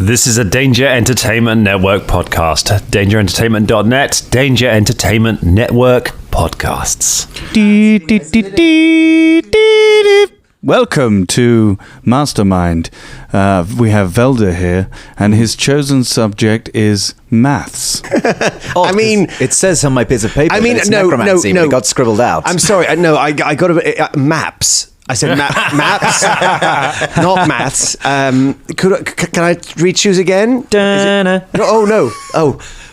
This is a Danger Entertainment Network podcast. DangerEntertainment.net, Danger Entertainment Network podcasts. Welcome to Mastermind. We have Velda here, and his chosen subject is maths. I mean, it says on my bits of paper. I mean, that it's no, necromancy, but it got scribbled out. I'm sorry. I got maps. I said maps, not maths. Can I re-choose again? No.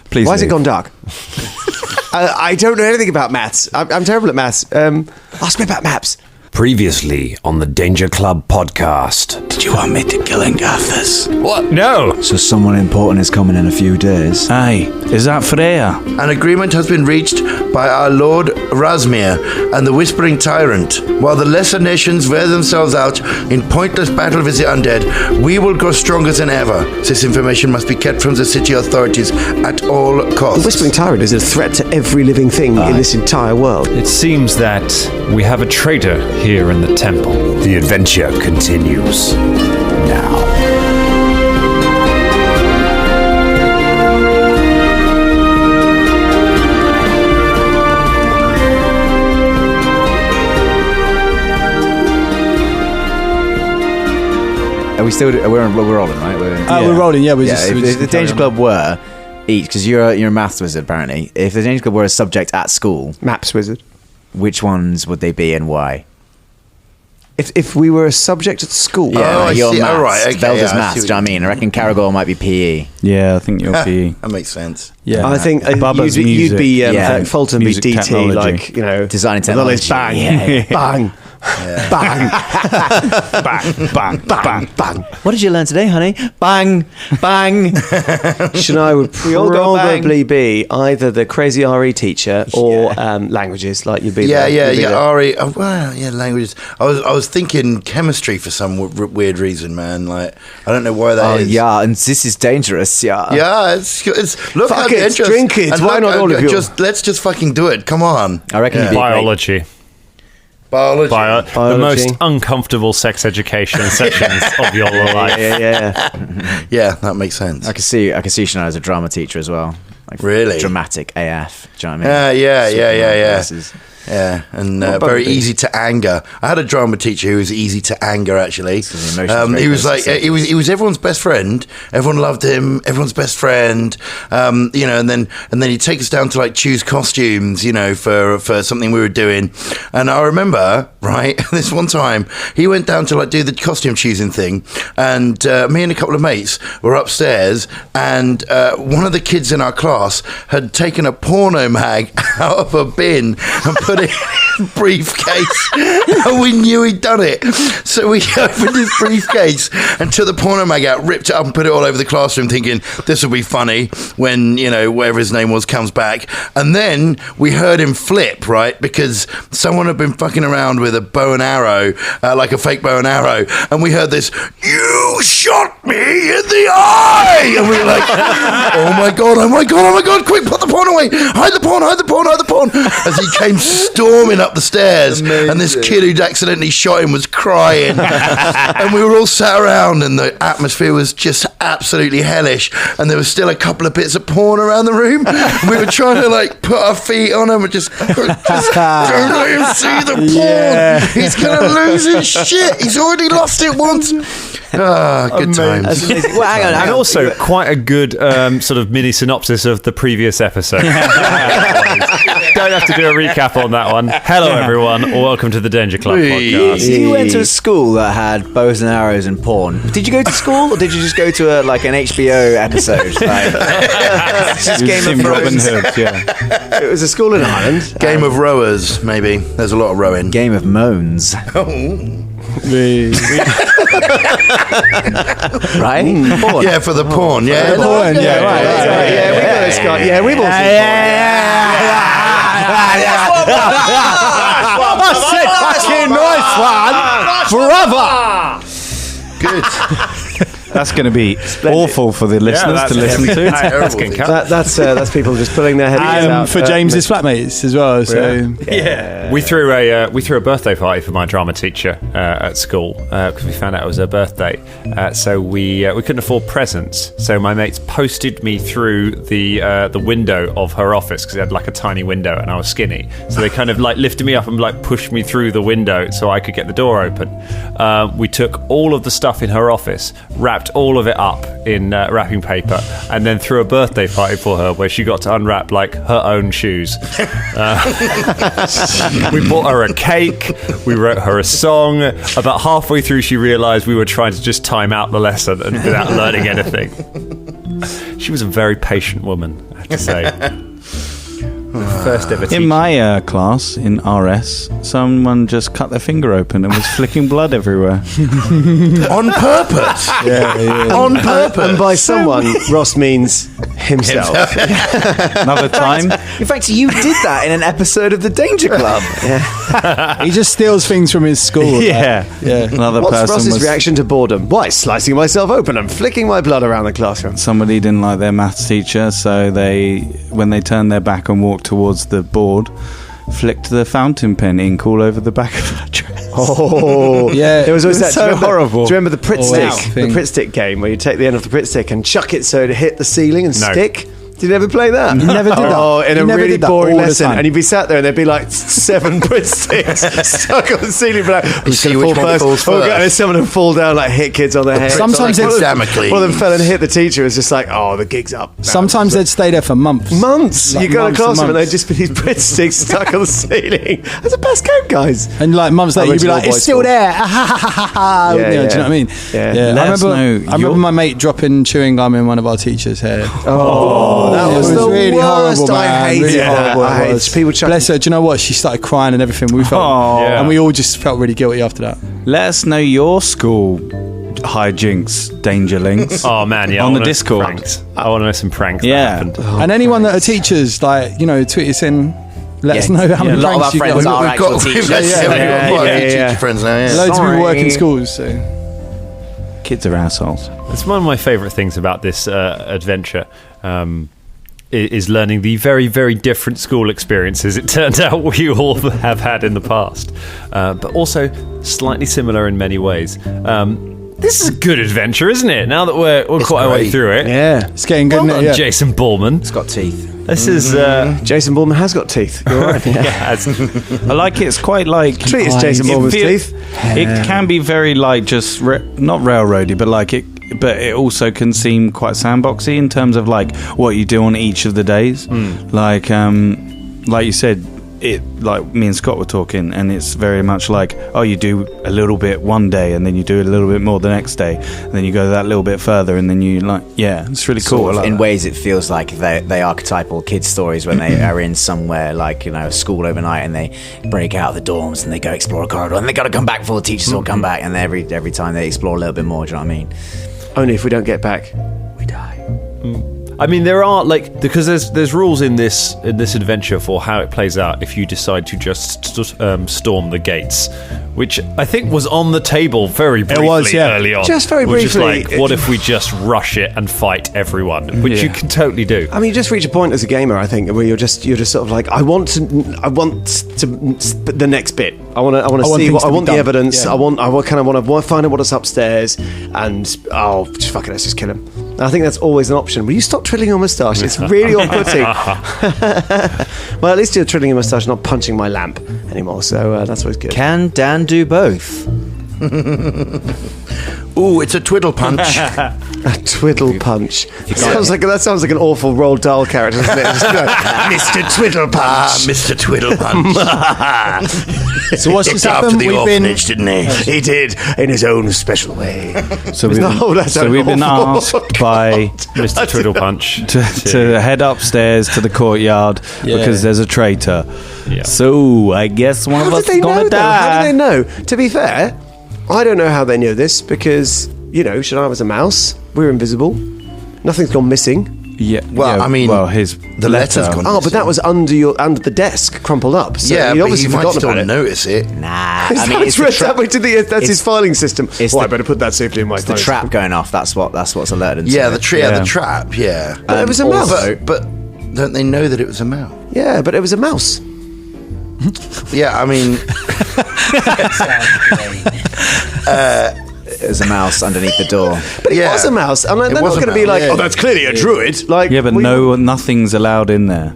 Please. Why has it gone dark? I don't know anything about maths. I'm terrible at maths. Ask me about maps. Previously on the Danger Club podcast. Did you want me to kill Gathas? What? No! So someone important is coming in a few days. Aye, is that Freya? An agreement has been reached by our Lord Rasmir and the Whispering Tyrant. While the lesser nations wear themselves out in pointless battle with the undead, we will grow stronger than ever. This information must be kept from the city authorities at all costs. The Whispering Tyrant is a threat to every living thing in this entire world. It seems that we have a traitor here in the temple. The adventure continues now. Are we still? We're rolling, right? We're rolling. Yeah, if the Danger Club were each, because you're a maths wizard apparently. If the Danger Club were a subject at school, Maps wizard. which ones would they be and why? If we were a subject at school, I you're see. maths. Oh, right, okay, Velda's I maths. see Do you know what I mean? I reckon Caragor might be PE. Yeah, I think you'll be. That makes sense. Yeah, I think Bubba's you'd be music. Fulton be Music DT, technology. like Design and with all those technology. bang, Yeah. bang, bang, bang, bang, bang. What did you learn today, honey? Bang, bang. Shania would all go probably be either the crazy RE teacher or languages, like you'd be. Ari. Oh, well, yeah, languages. I was thinking chemistry for some weird reason, man. Like, I don't know why that is. Yeah, and this is dangerous. Yeah. Yeah, it's look Fuck at it, drink it. And Why not all of you? Let's just fucking do it. Come on. I reckon you'd be Biology. Biology. The most uncomfortable sex education sessions of your life. Yeah, that makes sense. I can see Shania as a drama teacher as well. Like, Really? dramatic AF. Do you know what I mean? Yeah. Yeah, and very easy to anger. I had a drama teacher who was easy to anger. Actually, he was like he was everyone's best friend. Everyone loved him. Everyone's best friend. And then he'd take us down to like choose costumes. For something we were doing. And I remember this one time he went down to like do the costume choosing thing, and me and a couple of mates were upstairs, and one of the kids in our class had taken a porno mag out of a bin and put it in his briefcase, and we knew he'd done it. So we opened his briefcase and took the porno mag out, ripped it up and put it all over the classroom, thinking this will be funny when whatever his name was comes back. And then we heard him flip, because someone had been fucking around with a bow and arrow, like a fake bow and arrow, and we heard this, "You shot me in the eye!" And we were like, oh my god, quick, put the porn away, hide the porn, as he came storming up the stairs. Amazing. And this kid who'd accidentally shot him was crying. And we were all sat around, and the atmosphere was just absolutely hellish, and there was still a couple of bits of porn around the room. We were trying to like put our feet on him and just don't let him see the porn. Yeah. He's gonna lose his shit. He's already lost it once. Good times. Well, hang on. And also quite a good sort of mini synopsis of the previous episode. Don't have to do a recap on that one. Hello everyone, welcome to the Danger Club podcast. You went to a school that had bows and arrows and porn. Did you go to school, or did you just go to an HBO episode? Just Game of Robin Thrones. Hood, yeah. It was a school in Ireland. Game of rowers, maybe. There's a lot of rowing. Game of moans. Right? Porn. Yeah, for the porn. Yeah, Porn, Yeah, we got this guy. Yeah, we've all seen Fucking nice one. Forever. good. That's going to be awful for the listeners to listen to. That's people just pulling their heads out. For James's flatmates as well. So we threw a birthday party for my drama teacher at school because we found out it was her birthday. So we couldn't afford presents. So my mates posted me through the window of her office because it had like a tiny window and I was skinny. So they kind of like lifted me up and like pushed me through the window so I could get the door open. We took all of the stuff in her office, wrapped all of it up in wrapping paper, and then threw a birthday party for her where she got to unwrap like her own shoes. We bought her a cake, we wrote her a song. About halfway through she realised we were trying to just time out the lesson and without learning anything. She was a very patient woman, I have to say. First ever teacher. In my class, in RS, someone just cut their finger open and was flicking blood everywhere. On purpose? Yeah. On purpose? And by someone, Ross means himself. Another time. In fact, you did that in an episode of the Danger Club. he just steals things from his school. Yeah. Another What's person Ross's was... reaction to boredom? Why, slicing myself open and flicking my blood around the classroom. Somebody didn't like their maths teacher, so when they turned their back and walked towards the board, flicked the fountain pen ink all over the back of her dress. Oh, yeah. There was always that. So horrible. Do you remember the Pritt Wow. stick? The Pritt stick game where you take the end of the Pritt stick and chuck it so it hit the ceiling and stick? Did you ever play that? You never did that. Oh, in You a never really did that boring all the lesson. time. And you'd be sat there and there'd be like 7 Pritt sticks stuck on the ceiling. But like, who's see going to which fall one first? falls Oh, first. and then someone would fall down, like hit kids on their head. Sometimes Like it's Damocles. One of them fell and hit the teacher. It was just like, oh, the gig's up. Sometimes they'd stay there for months. Months. Like You go to months and classroom and months. they'd just be these Pritt sticks stuck on the ceiling. That's the best game, guys. And like months later, went you'd be to like, all "It's boys still school." there." Do you know what I mean? Yeah. Let us know I remember your- my mate dropping chewing gum in one of our teachers' hair. Oh, that was the really worst. horrible, man. I hated Really that. horrible. I it hated was. people chucking. Bless her. Do you know what? She started crying and everything. We felt, Oh. and we all just felt really guilty after that. Let us know your school hijinks, dangerlings. Oh man, yeah. On I the wanna- Discord. pranks. I want to know some pranks. Yeah. That happened. And anyone that are teachers, like, tweet us in. Let us know how many a lot of our pranks you friends got. are We've actual got teachers. quite a few yeah. teacher friends now, yeah. Loads of people work in schools, so. Kids are assholes. It's one of my favourite things about this adventure. Is learning the very, very different school experiences it turned out we all have had in the past, but also slightly similar in many ways. This is a good adventure, isn't it? Now that we're quite a way great. through it. Yeah. It's getting good, Well isn't done, it? Yeah. Jason Bulmahn. It's got teeth. This is Jason Bulmahn has got teeth. You're right. yeah, it's- I like it. It's quite like... Treat us Jason It Bulmann's feel- teeth. It can be very like just not railroady, but like it. But it also can seem quite sandboxy in terms of like what you do on each of the days. Like you said, it like me and Scott were talking, and it's very much like, oh, you do a little bit one day, and then you do a little bit more the next day, and then you go that little bit further, and then you it's really cool. Sort of, I like in that. ways, it feels like they archetypal kids' stories when they are in somewhere like school overnight, and they break out of the dorms and they go explore a corridor, and they got to come back before the teachers all come back, and every time they explore a little bit more. Do you know what I mean? Only if we don't get back. We die. I mean, there are because there's rules in this adventure for how it plays out if you decide to just storm the gates, which I think was on the table very briefly early on. Just very which is briefly. like, what if we just rush it and fight everyone, which you can totally do. I mean, you just reach a point as a gamer, I think, where you're just sort of like, I want to the next bit. I want to see things what I to be want the done. evidence. Yeah. I want to find out what's upstairs, and just fuck it, let's just kill him. And I think that's always an option. Will you stop twiddling your moustache? It's really off-putting. Well, at least you're twiddling your moustache, not punching my lamp anymore. So that's always good. Can Dan do both? Ooh, it's a twiddle punch. A twiddle punch. That sounds like an awful Roald Dahl character, doesn't it? Just like, Mr. Twiddle Punch. Mr. Twiddle Punch. So what's He just looked after happened? the We've been orphanage, didn't he? He did, in his own special way. So we've been, No, that's so we've been awful. asked by Mr. Twiddle Punch to head upstairs to the courtyard because there's a traitor. Yeah. So I guess one of How us did is they know, gonna though? How die. did they know? To be fair, I don't know how they knew this because, Shania was a mouse. We were invisible. Nothing's gone missing. Yeah. Well, I mean, his the letter's gone. Oh, but that was under the desk, crumpled up. So yeah, he'd but obviously you might forgotten still about it. notice it. Nah, I mean, That's his filing system. I better put that safely in my It's the trap going off. That's what's alerted. Yeah, the trap. Yeah, But it was a mouse. But don't they know that it was a mouse? Yeah, but it was a mouse. Yeah, I mean, There's a mouse underneath the door. But it was a mouse, and they're not was a going to be mouse, like, yeah. "Oh, that's clearly a druid." Like, Yeah, but nothing's allowed in there.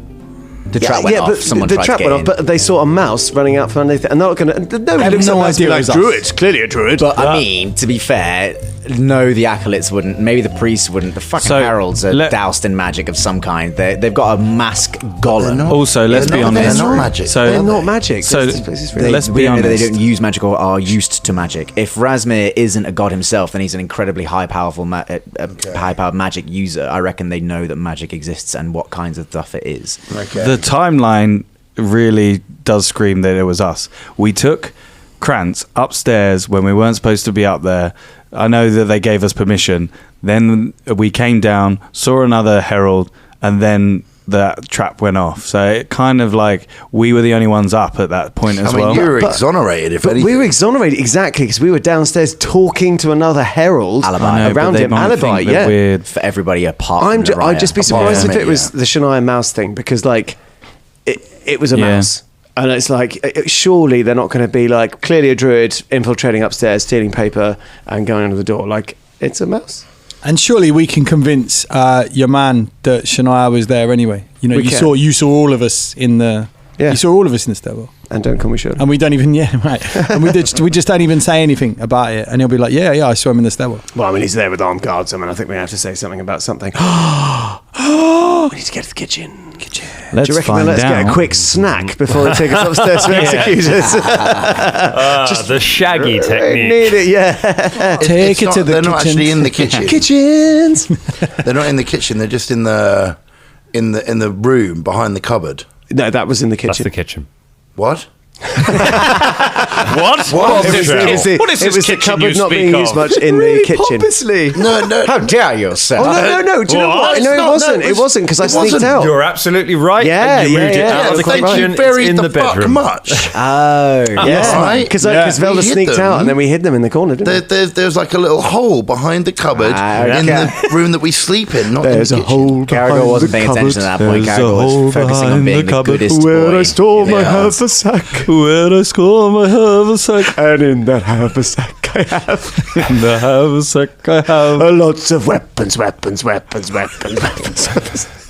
The trap went off. But Someone the tried trap to get went off, in. but they saw a mouse running out from underneath it, and they're not going to. Nobody had looks no at mouse and be idea it like, was us. "Druid, clearly a druid." But I mean, to be fair, no, the acolytes wouldn't. Maybe the priests wouldn't. The fucking So, heralds are doused in magic of some kind. They've got a mask golem. Also, let's be honest. They're not magic. So they're not magic. So This place is really- let's be honest. They don't use magic or are used to magic. If Razmir isn't a god himself, then he's an incredibly high-powered magic user. I reckon they know that magic exists and what kinds of stuff it is. Okay. The timeline really does scream that it was us. We took Krantz upstairs when we weren't supposed to be up there. I know that they gave us permission. Then we came down, saw another herald, and then that trap went off. So it kind of like we were the only ones up at that point as I mean, well. you were exonerated, if But anything. we were exonerated exactly because we were downstairs talking to another herald Alibi. I know, but around they him. might Alibi, think that yeah. we're- For everybody apart I'd from just be Naraya. surprised if from it it, was yeah. the Shania mouse thing because, like, it was a Yeah. mouse. And it's like, surely they're not going to be like, clearly a druid infiltrating upstairs, stealing paper and going under the door. Like, it's a mouse. And surely we can convince your man that Shania was there anyway. You know, We can. you saw all of us in the. Yeah. You saw all of us in the stairwell. And don't call me Shania. And we don't even, right. And we just don't even say anything about it. And he'll be like, yeah, I saw him in the stairwell. Well, I mean, he's there with armed guards. I mean, I think we have to say something about something. We need to get to the kitchen. Let's Do you reckon find let's get a out. quick snack before they take us upstairs to execute us? The shaggy I technique. need it, yeah. Take it to the They're not kitchen. actually in the kitchen. Kitchens. They're not in the kitchen. They're just in the room behind the cupboard. No, that was in the That's kitchen. the kitchen. What? What? What? It was the cupboard not being used much in the kitchen. Pompously. No. How dare you, sir? Oh, no. Do you know What? what? No, it It's not, wasn't. no, It wasn't because I it sneaked wasn't. out. You're absolutely right. Yeah, and you moved yeah, it out of the quite kitchen. right. Buried It's in the fuck bedroom. much. Oh, Yeah, Right? because Yeah. Velda We hid sneaked them. out and then we hid them in the corner, didn't we? There's like a little hole behind the cupboard in the room that we sleep in, not There's in a the kitchen. hole Caragor wasn't paying attention at that point. There's a Caragor hole was focusing on behind being the the cupboard goodest where boy. I store my Yeah. haversack. Where I score my haversack. And in that haversack I have In the haversack I have. lots of weapons.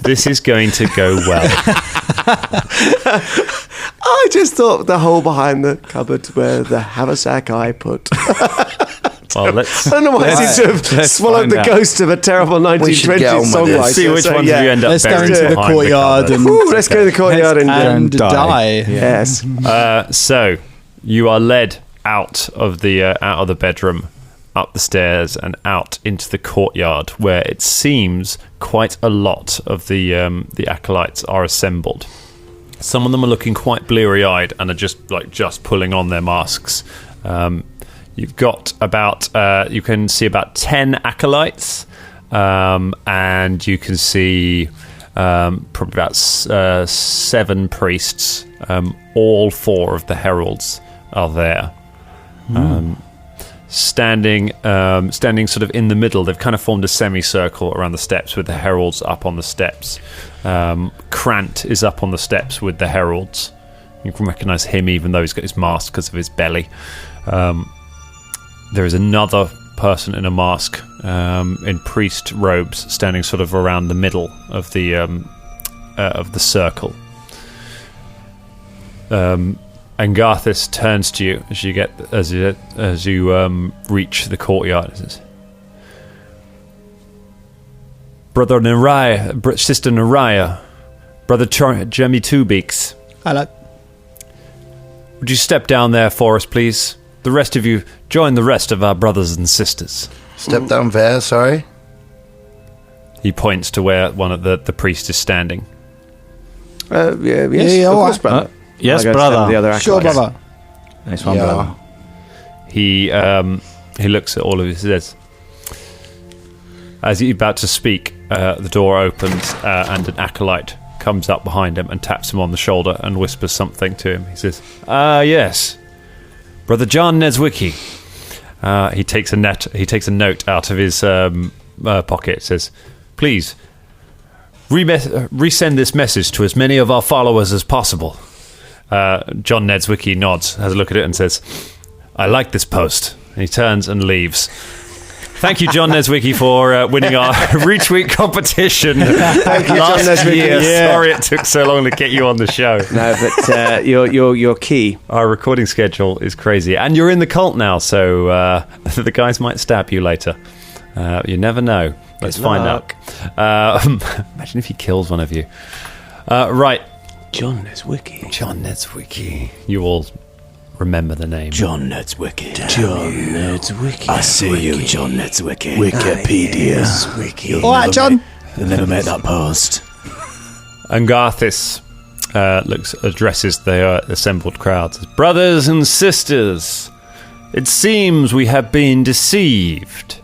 This is going to go well. I just thought the hole behind the cupboard where the haversack I put. Well, let's I don't know why I seem to have let's swallowed find the out. ghost of a terrible We should get 1920s on with songwriter. this. see which So, ones yeah. of you end up Let's go buried into the behind courtyard cupboard. and Ooh, let's go to the courtyard and die. Yes. So you are led out of the bedroom, up the stairs, and out into the courtyard, where it seems quite a lot of the acolytes are assembled. Some of them are looking quite bleary-eyed and are just pulling on their masks. You've got you can see about 10 acolytes, and you can see probably about 7 priests. All 4 of the heralds are there. Standing sort of in the middle. They've kind of formed a semicircle around the steps with the heralds up on the steps. Krant is up on the steps with the heralds. You can recognise him even though he's got his mask because of his belly. There is another person in a mask in priest robes standing sort of around the middle of the circle. And Garthis turns to you as you reach the courtyard. He says, Brother Naraya, Sister Naraya, Brother Jemmy Two-Beaks, Hello. would you step down there for us, please? The rest of you, join the rest of our brothers and sisters. Step down there, sorry. He points to where one of the priest is standing. Yes, all of course, right. brother. Yes, I go to brother. the other Sure, acolytes. brother. Nice one, Yeah. brother. He looks at all of you and says, as he's about to speak, the door opens and an acolyte comes up behind him and taps him on the shoulder and whispers something to him. He says, yes, Brother John Neswicki. He takes a note out of his pocket. It says, please, resend this message to as many of our followers as possible. John Neswicki nods, has a look at it and says, I like this post. And he turns and leaves. Thank you, John Neswicki, for winning our retweet competition. Thank you, John Neswicki. Yeah. Sorry it took so long to get you on the show. No, but you're key. Our recording schedule is crazy. And you're in the cult now, so the guys might stab you later. You never know. Let's find out. Imagine if he kills one of you. Right. John Neswicki. You all remember the name. John Neswicki. John Neswicki. I see you, John Neswicki. Wikipedia. All right, John. You'll never make that post. And Garthis addresses the assembled crowd. Says, brothers and sisters, it seems we have been deceived.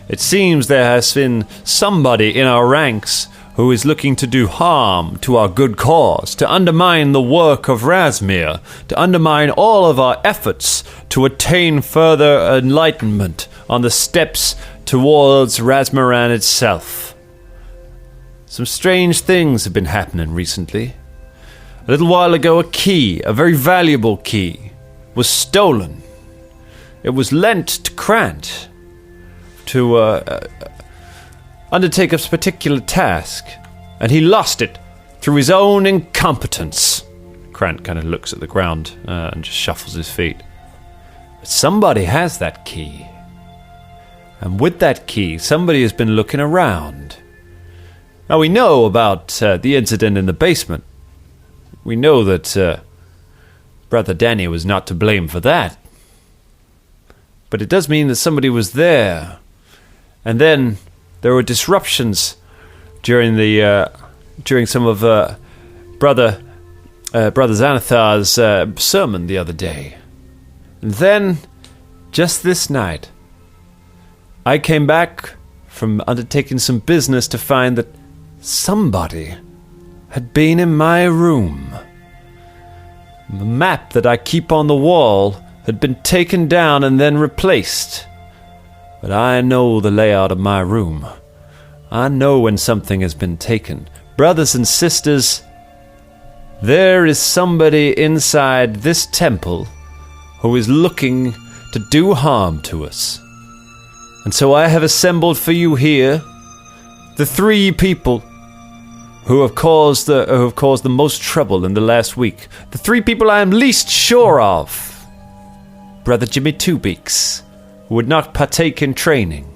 It seems there has been somebody in our ranks who is looking to do harm to our good cause, to undermine the work of Razmir, to undermine all of our efforts to attain further enlightenment on the steps towards Razmiran itself. Some strange things have been happening recently. A little while ago, a key, a very valuable key, was stolen. It was lent to Krant to undertake a particular task, and he lost it through his own incompetence. Krant kind of looks at the ground and just shuffles his feet. But somebody has that key. And with that key, somebody has been looking around. Now, we know about the incident in the basement. We know that Brother Danny was not to blame for that. But it does mean that somebody was there. And then there were disruptions during some of Brother Xanathar's sermon the other day. And then, just this night, I came back from undertaking some business to find that somebody had been in my room. The map that I keep on the wall had been taken down and then replaced. But I know the layout of my room. I know when something has been taken. Brothers and sisters, there is somebody inside this temple who is looking to do harm to us. And so I have assembled for you here the 3 people who have caused the most trouble in the last week. The 3 people I am least sure of. Brother Jimmy Twobeaks, who would not partake in training.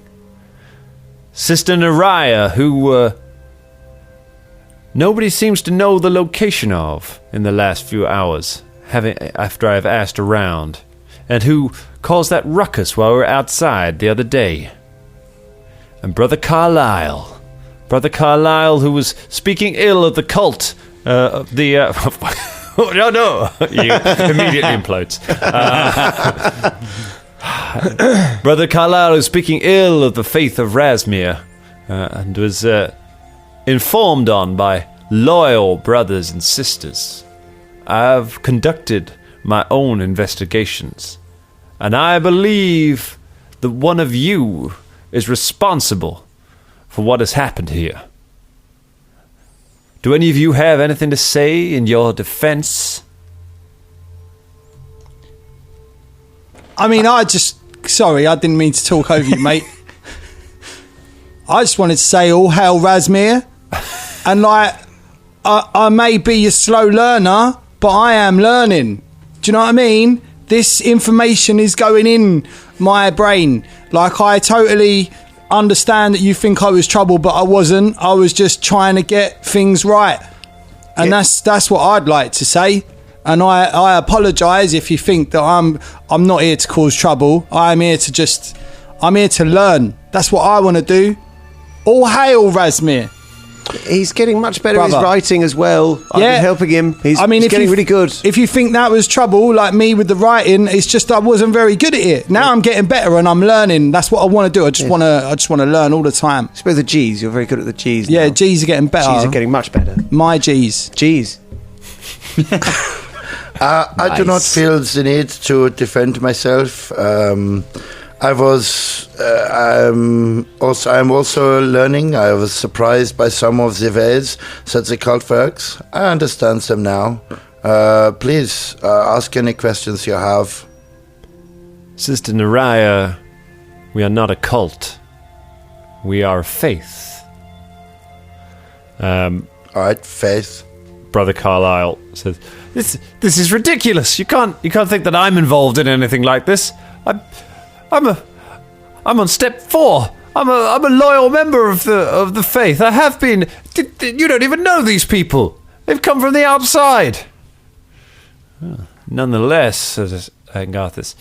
Sister Nariah, who nobody seems to know the location of in the last few hours, after I've asked around, and who caused that ruckus while we were outside the other day. And Brother Carlyle, who was speaking ill of the cult, no, he immediately implodes. Brother Carlyle is speaking ill of the faith of Razmir, and was informed on by loyal brothers and sisters. I've conducted my own investigations, and I believe that one of you is responsible for what has happened here. Do any of you have anything to say in your defense? I mean, sorry, I didn't mean to talk over you, mate. I just wanted to say all hail Razmir. And I may be a slow learner, but I am learning. Do you know what I mean? This information is going in my brain. Like, I totally understand that you think I was trouble, but I wasn't. I was just trying to get things right. And that's what I'd like to say. And I apologise if you think that I'm not here to cause trouble. I'm here to learn. That's what I want to do. All hail Razmir. He's getting much better at his Brother. writing as well. I've been helping him. He's getting really good. If you think that was trouble, like me with the writing, it's just I wasn't very good at it. Now I'm getting better and I'm learning. That's what I want to do. I just want to learn all the time. I suppose the G's. You're very good at the G's. Yeah, now. G's are getting better. G's are getting much better. My G's. G's. I do not feel the need to defend myself. I'm also learning. I was surprised by some of the ways that the cult works. I understand them now. Please ask any questions you have. Sister Naraya, we are not a cult. We are faith. All right, faith. Brother Carlyle says, "This is ridiculous. You can't think that I'm involved in anything like this. I'm on step 4. I'm a loyal member of the faith. I have been. You don't even know these people. They've come from the outside." Nonetheless, says Angarthus,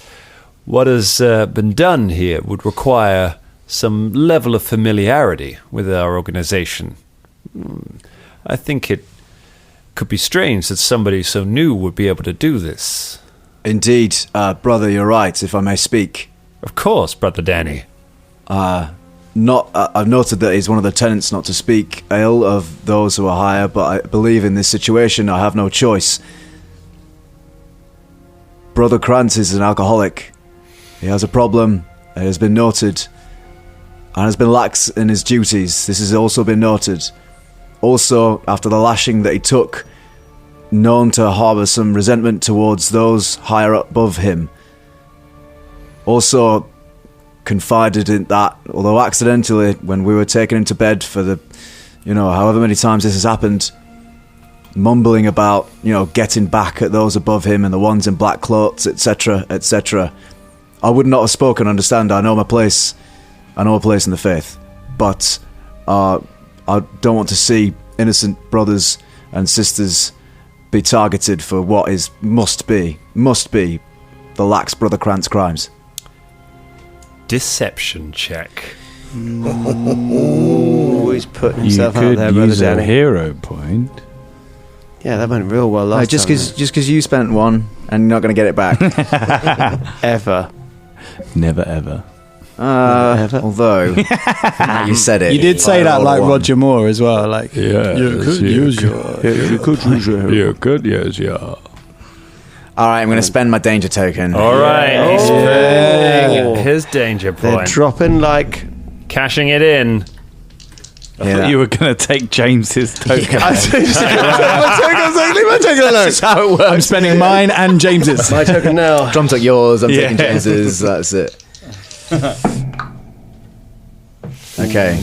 what has been done here would require some level of familiarity with our organization. I think it could be strange that somebody so new would be able to do this. Indeed, brother, you're right, if I may speak. Of course, Brother Danny. I've noted that he's one of the tenants not to speak ill of those who are higher, but I believe in this situation I have no choice. Brother Krantz is an alcoholic. He has a problem. It has been noted. And has been lax in his duties. This has also been noted. Also, after the lashing that he took, known to harbour some resentment towards those higher above him. Also, confided in that, although accidentally, when we were taken into bed for the, however many times this has happened, mumbling about, getting back at those above him and the ones in black cloaks, etc., etc. I would not have spoken, understand, I know my place. I know a place in the faith. But I don't want to see innocent brothers and sisters be targeted for what must be the lax Brother Krantz crimes. Deception check. Ooh, he's putting himself out there, You Brother could use a Danny. hero point. Yeah, that went real well last just time. because you spent one and you're not going to get it back. Ever. Never ever. Although you said it, You did say that like one. Roger Moore as well. Like, Yeah, you could use your. You could use your. You could use your. All right, I'm going to spend my danger token. All right, he's spending his danger They're point. dropping like... Cashing it in. I thought you were going to take James's token. My token alone. That's how it works. I'm spending mine and James's. My token now. Tom took yours. I'm taking James's. That's it. Okay.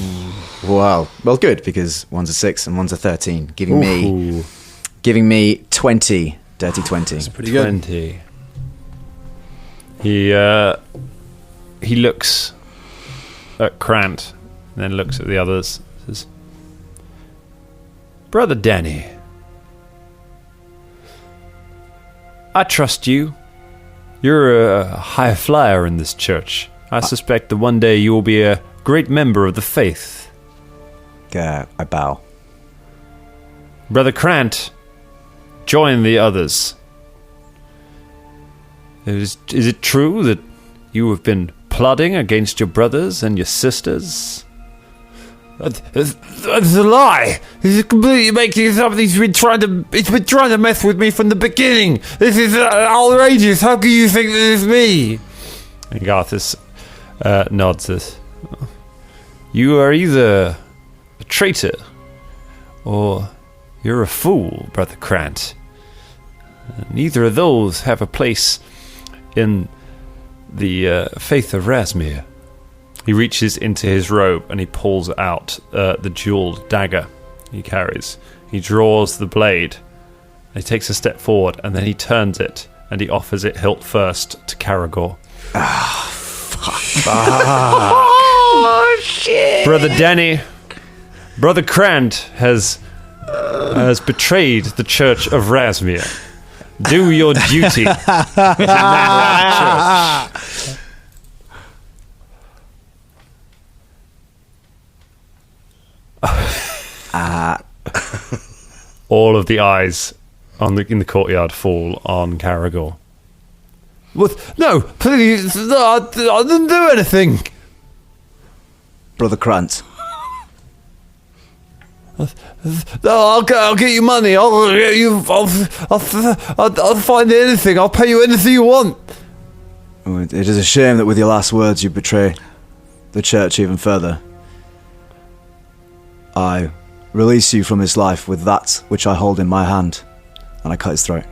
Wow. Well, good, because one's a 6 and one's a 13, giving me 20. Dirty 20. Pretty good. 20. He looks at Krant, and then looks at the others. Says, "Brother Danny, I trust you. You're a high flyer in this church. I suspect that one day you will be a great member of the faith. I bow. Brother Krant, join the others. Is it true that you have been plotting against your brothers and your sisters?" That's a lie. He's completely making this up. He's been trying to mess with me from the beginning. This is outrageous. How can you think this is me? And Garthus nods this. You are either a traitor or you're a fool, Brother Krant. Neither of those have a place in the faith of Rasmir. He reaches into his robe and he pulls out the jeweled dagger he carries. He draws the blade. He takes a step forward and then he turns it and he offers it hilt first to Karagor. Oh, shit. Brother Danny, Brother Krant has betrayed the Church of Rasmir. Do your duty. All of the eyes in the courtyard fall on Caragor. What? No, please, no, I didn't do anything. Brother Krant. No, I'll get you money. I'll get you. I'll find anything. I'll pay you anything you want. Oh, it is a shame that with your last words you betray the church even further. I release you from this life with that which I hold in my hand, and I cut his throat.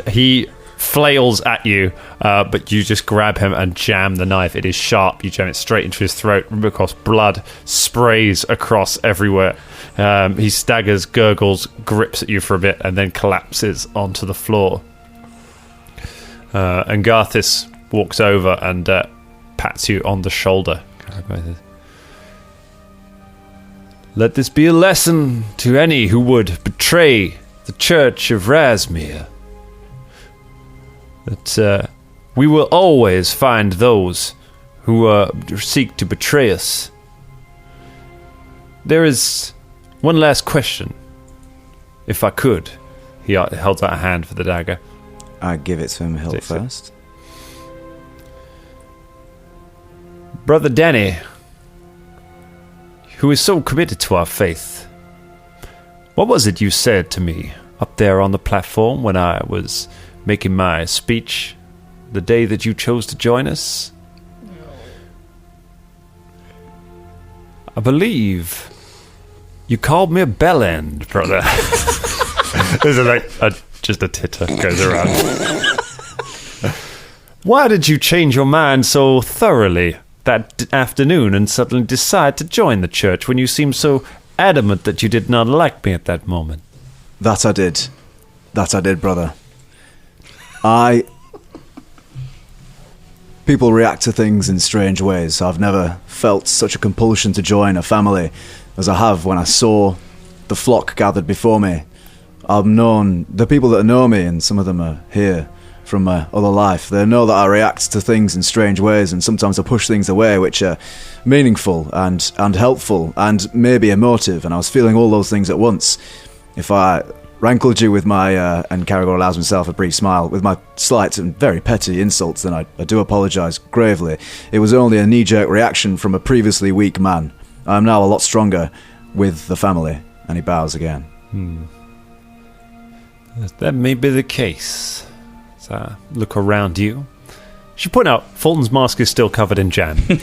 He flails at you, but you just grab him and jam the knife. It is sharp. You jam it straight into his throat, because blood sprays across everywhere. He staggers, gurgles, grips at you for a bit, and then collapses onto the floor. And Garthis walks over and pats you on the shoulder. Let this be a lesson to any who would betray the Church of Razmir. That we will always find those who seek to betray us. There is one last question, if I could. He holds out a hand for the dagger. I give it to him hilt first. Brother Danny, who is so committed to our faith, what was it you said to me up there on the platform when I was making my speech the day that you chose to join us? I believe you called me a bellend, brother. There's just a titter goes around. Why did you change your mind so thoroughly that afternoon and suddenly decide to join the church when you seemed so adamant that you did not like me at that moment? That I did, brother. People react to things in strange ways. I've never felt such a compulsion to join a family as I have when I saw the flock gathered before me. I've known the people that know me, and some of them are here from my other life. They know that I react to things in strange ways, and sometimes I push things away which are meaningful and helpful and maybe emotive, and I was feeling all those things at once. If I rankled you with my, and Caragor allows himself a brief smile, with my slight and very petty insults, then I do apologise gravely. It was only a knee-jerk reaction from a previously weak man. I am now a lot stronger with the family. And he bows again. That may be the case. As I look around you, you should point out Fulton's mask is still covered in jam. You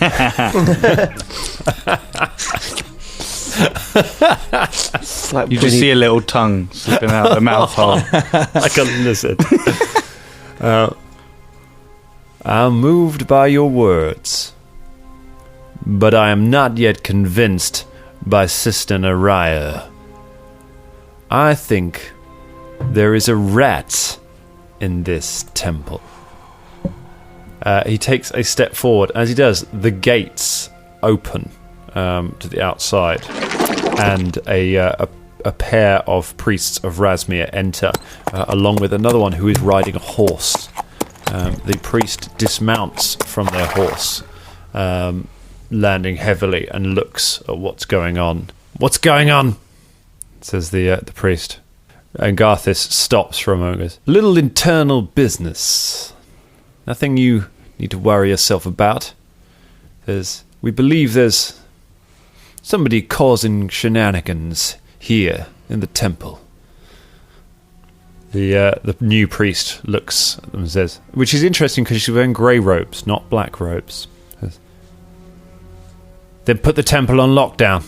just see a little tongue slipping out the mouth hole. Like a lizard. I'm moved by your words, but I am not yet convinced by Sister Naraya. I think there is a rat in this temple. He takes a step forward. As he does, the gates open to the outside, and a pair of priests of Razmir enter, along with another one who is riding a horse. The priest dismounts from their horse, landing heavily, and looks at what's going on. What's going on? Says the priest. And Garthis stops for a moment and goes, little internal business. Nothing you need to worry yourself about. We believe there's somebody causing shenanigans here in the temple. The new priest looks at them and says, which is interesting because she's wearing grey robes, not black robes. Says, then put the temple on lockdown.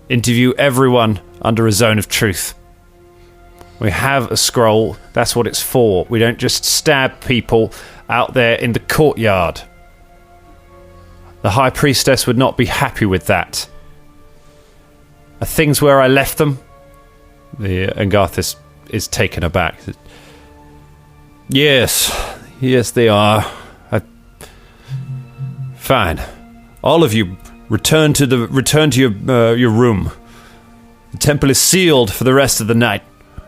Interview everyone under a zone of truth. We have a scroll. That's what it's for. We don't just stab people out there in the courtyard. The High Priestess would not be happy with that. Are things where I left them? And Garthis is taken aback. Yes, they are. Fine. All of you, return to your room. The temple is sealed for the rest of the night.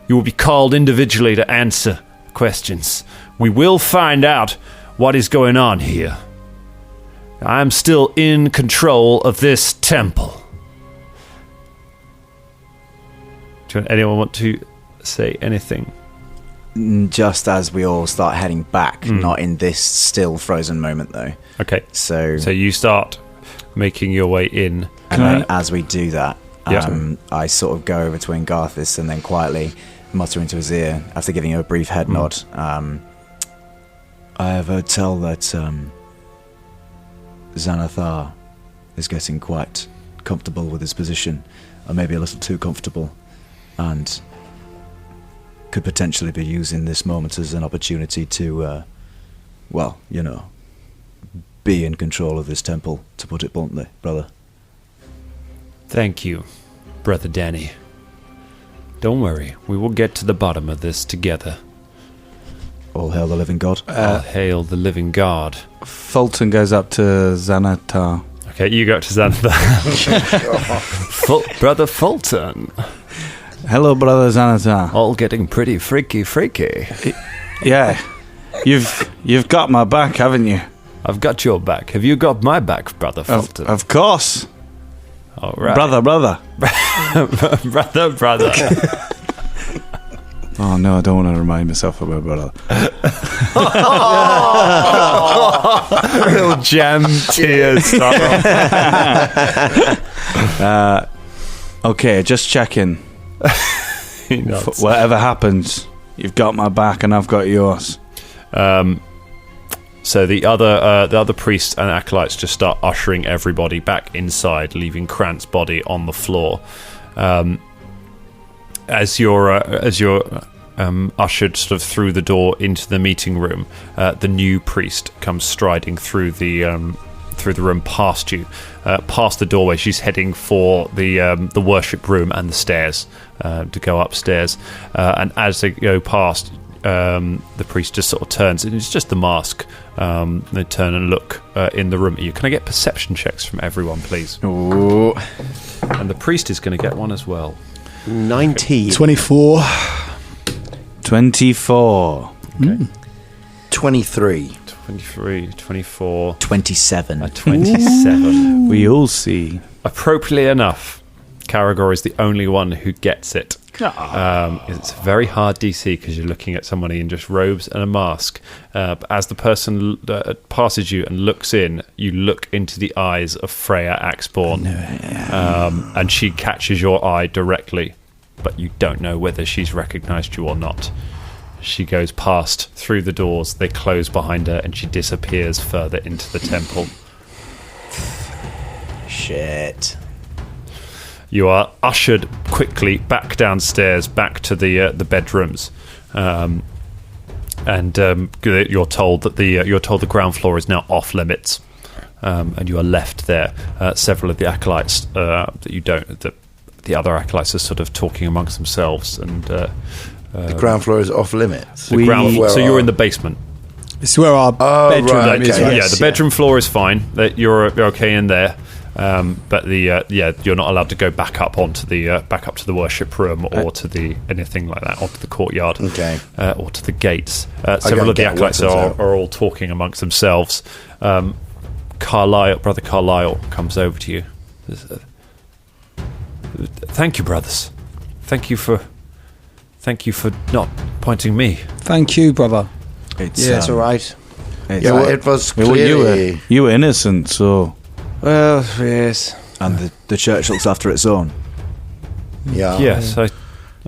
You will be called individually to answer questions. We will find out what is going on here. I'm still in control of this temple. Anyone want to say anything? Just as we all start heading back, not in this still frozen moment though. Okay. So you start making your way in. And then as we do that, Yeah. I sort of go over to Ingarthus and then quietly mutter into his ear, after giving him a brief head nod. I have heard tell that Xanathar is getting quite comfortable with his position, or maybe a little too comfortable, and could potentially be using this moment as an opportunity to, be in control of this temple, to put it bluntly, brother. Thank you, Brother Danny. Don't worry, we will get to the bottom of this together. All hail the living god. All hail the living god. Fulton goes up to Xanathar. Okay, you go to Xanathar. Brother Fulton. Hello, Brother Xanathar. All getting pretty freaky. Yeah, you've got my back, haven't you? I've got your back. Have you got my back, Brother Fulton? Of course. All right. Brother. brother. Oh no, I don't want to remind myself of my brother. Little jam tears. Okay, just checking. Whatever happens, you've got my back and I've got yours. So the other priests and acolytes just start ushering everybody back inside, leaving Krant's body on the floor. As you're ushered sort of through the door into the meeting room, the new priest comes striding through the room past you, past the doorway. She's heading for the worship room and the stairs to go upstairs. And as they go past, the priest just sort of turns, and it's just the mask. They turn and look in the room at you. Can I get perception checks from everyone, please? Ooh. And the priest is going to get one as well. 19. 24. 24. Okay. 23. 23, 24, 27. 27. We all see. Appropriately enough, Karagor is the only one who gets it. It's a very hard DC because you're looking at somebody in just robes and a mask. But as the person passes you and looks in, you look into the eyes of Freya Axborn, and she catches your eye directly, but you don't know whether she's recognised you or not. She goes past through the doors, they close behind her, and she disappears further into the temple. Shit. You are ushered quickly back downstairs, back to the bedrooms, and you're told that the ground floor is now off limits, and you are left there. Several of the acolytes the other acolytes are sort of talking amongst themselves, and The ground floor is off limits. so you're in the basement. This is where our bedroom right, is. okay. Right? Yeah, the bedroom floor is fine. That you're okay in there. But you're not allowed to go back up onto the back up to the worship room or to the anything like that, onto the courtyard, Okay. or to the gates. Several of the get acolytes weapons out. are all talking amongst themselves. Brother Carlyle comes over to you. Thank you, brothers. Thank you for not pointing me. Thank you, brother. It's all right. Yeah, it was Well, clearly... you were innocent, so Well, yes. And the church looks after its own. Yeah. Yes, I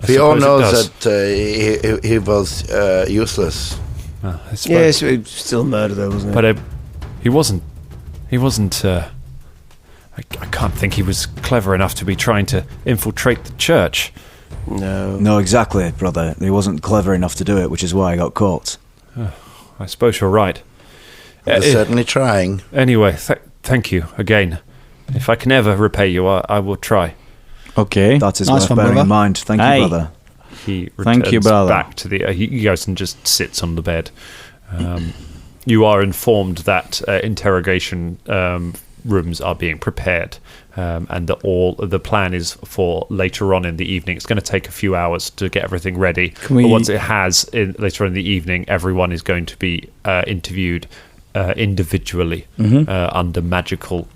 We all suppose it know does. that he was useless. I suppose. Yes, it was still murder though, wasn't it? But he wasn't. I can't think he was clever enough to be trying to infiltrate the church. No. No, exactly, brother. He wasn't clever enough to do it, which is why he got caught. I suppose you're right. They're certainly trying. Anyway, thank you again. If I can ever repay you, I will try. okay. That is Nice worth one, bearing brother. in mind. Thank Hey. you, brother. He Thank you, returns brother. back to the. He goes and just sits on the bed. You are informed that interrogation rooms are being prepared, and that the plan is for later on in the evening. It's going to take a few hours to get everything ready. we- But once it has, later on in the evening, everyone is going to be interviewed individually under magical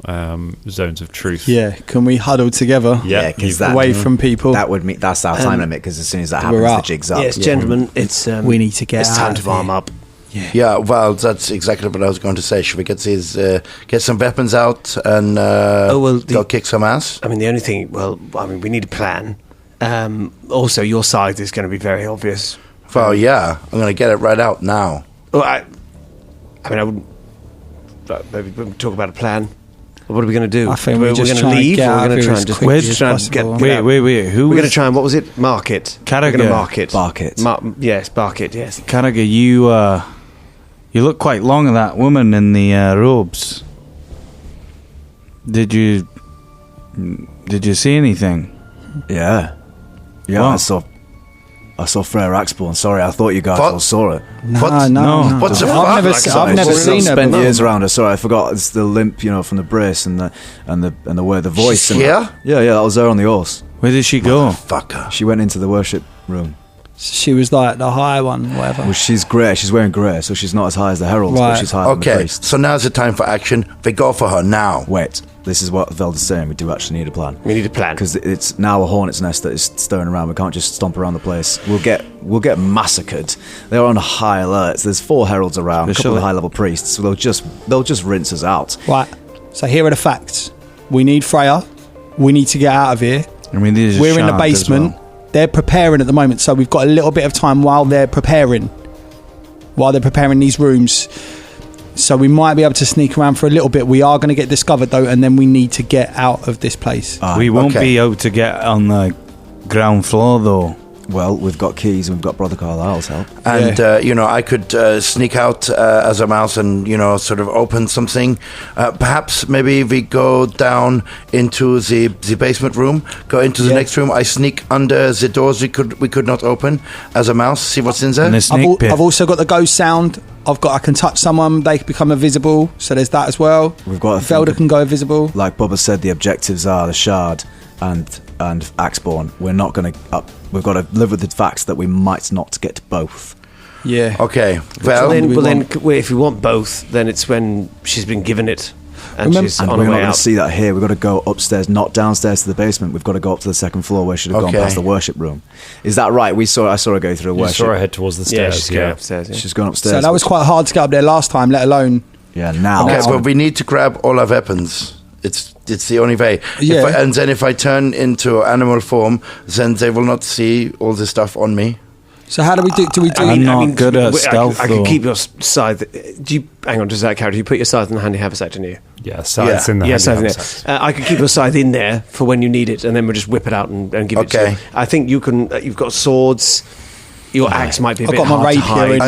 zones of truth. Yeah, can we huddle together? Yeah, because that away from people. That would mean that's our time limit. Because as soon as that happens, the jig's up. Yes, gentlemen, it's we need to get. It's time to arm up. Yeah, well, that's exactly what I was going to say. Should we get some weapons out and go kick some ass? I mean, the only thing. we need a plan. Also, your side is going to be very obvious. Well, yeah, I'm going to get it right out now. Well, I wouldn't. Maybe we'll talk about a plan. What are we going to do? I think we're just going to try and leave. get Or out we're of going here to as try and just quickly as possible. Wait. Who? We're going to try and what was it? Market. Carragher. We're going to market. Barket. Yes, Barket. Yes. Carragher, you look quite long at that woman in the robes. Did you see anything? Yeah. What? I saw Frere Axborn. Sorry, I thought you guys all saw her. No. What's the fuck? I've never seen her. Spent but- years around her. Sorry, I forgot. It's the limp, from the brace and the way the voice. She's and here? Yeah, that was her on the horse. Where did she go? Fucker. She went into the worship room. She was like the high one, whatever. Well, she's grey. She's wearing grey, so she's not as high as the heralds, but Right. she's higher than the Okay, priests. so now's the time for action. We go for her now. Wait, this is what Velda's saying. We do actually need a plan. We need a plan. Because it's now a hornet's nest that is stirring around. We can't just stomp around the place. We'll get massacred. They're on high alert. There's 4 heralds around, a couple of high-level priests. So they'll just rinse us out. Right. So here are the facts. We need Freya. We need to get out of here. I mean, We're in the basement. They're preparing at the moment, so we've got a little bit of time while they're preparing these rooms. So we might be able to sneak around for a little bit. We are going to get discovered, though, and then we need to get out of this place. We won't be able to get on the ground floor, though. Well, we've got keys and we've got Brother Carlisle's help. And, I could sneak out as a mouse and, sort of open something. Perhaps maybe we go down into the basement room, go into the next room. I sneak under the doors we could not open as a mouse, see what's in there. And a snake pit. I've also got the ghost sound. I can touch someone, they become invisible. So there's that as well. We've got Velda can go invisible. Like Bubba said, the objectives are the Shard and Axborn. We're not going to... We've got to live with the facts that we might not get to both. Yeah. Okay. Well, then, if we want both, then it's when she's been given it. And she's And on we're her not way going out. to see that here. We've got to go upstairs, not downstairs to the basement. We've got to go up to the second floor where she should have gone past the worship room. Is that right? I saw her go through the You worship. saw her head towards the Yeah, stairs. she's going upstairs. Yeah. She's gone upstairs. So that was quite hard to get up there last time, let alone... Yeah, now. Okay, but we need to grab all our weapons. It's the only way. Yeah. And then if I turn into animal form, then they will not see all the stuff on me. So how do we do? I'm not good at stealth, I though. can keep your scythe. Hang on, does that character? You put your scythe in the handy haversack, didn't you? Yeah, scythe's in the Yeah, handy scythe in haversack. there. I could keep your scythe in there for when you need it, and then we'll just whip it out and give it to you. Okay. I think you can. You've got swords. Your axe might be a I've bit got my hard to rapier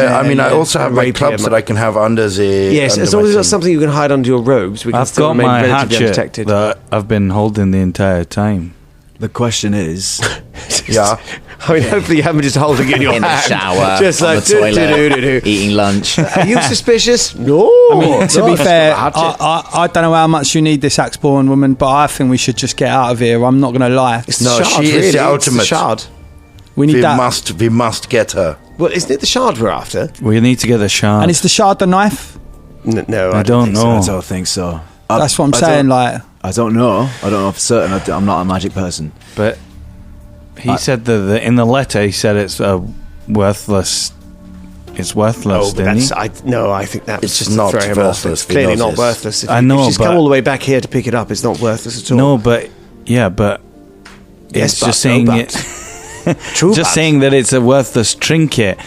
hide. in I there. also have my Rapier, clubs that I can have under the... Yes, under as long my as you've got thing. something you can hide under your robes, we can I've still got remain my relatively hatchet undetected. that I've been holding the entire time. The question is... Yeah. I mean, hopefully you haven't just holding it in your In the hand. shower, just on like the toilet, do-do-do-do-do. eating lunch. Are you suspicious? No. I mean, to be No, fair, I've got a hatchet. I don't know how much you need this Axborn woman, but I think we should just get out of here. I'm not going to lie. It's the No, shard, she is really. the It's the ultimate. shard. We need We that. must get her. Well, isn't it the shard we're after? We need to get the shard. And is the shard the knife? No, I don't think so. know. I don't think so. That's what I'm I saying. don't- Like, I don't know. I don't know for certain. I'm not a magic person. But he said that in the letter he said it's worthless. It's worthless, but didn't he? I think that was It's just not throwing him off. worthless, It's we clearly know not this. worthless. If I you- know, if she's but- come all the way back here to pick it up. It's not worthless at all. No, but Yes, it's but, just no, saying but. it. True, Just but. saying that it's a worthless trinket.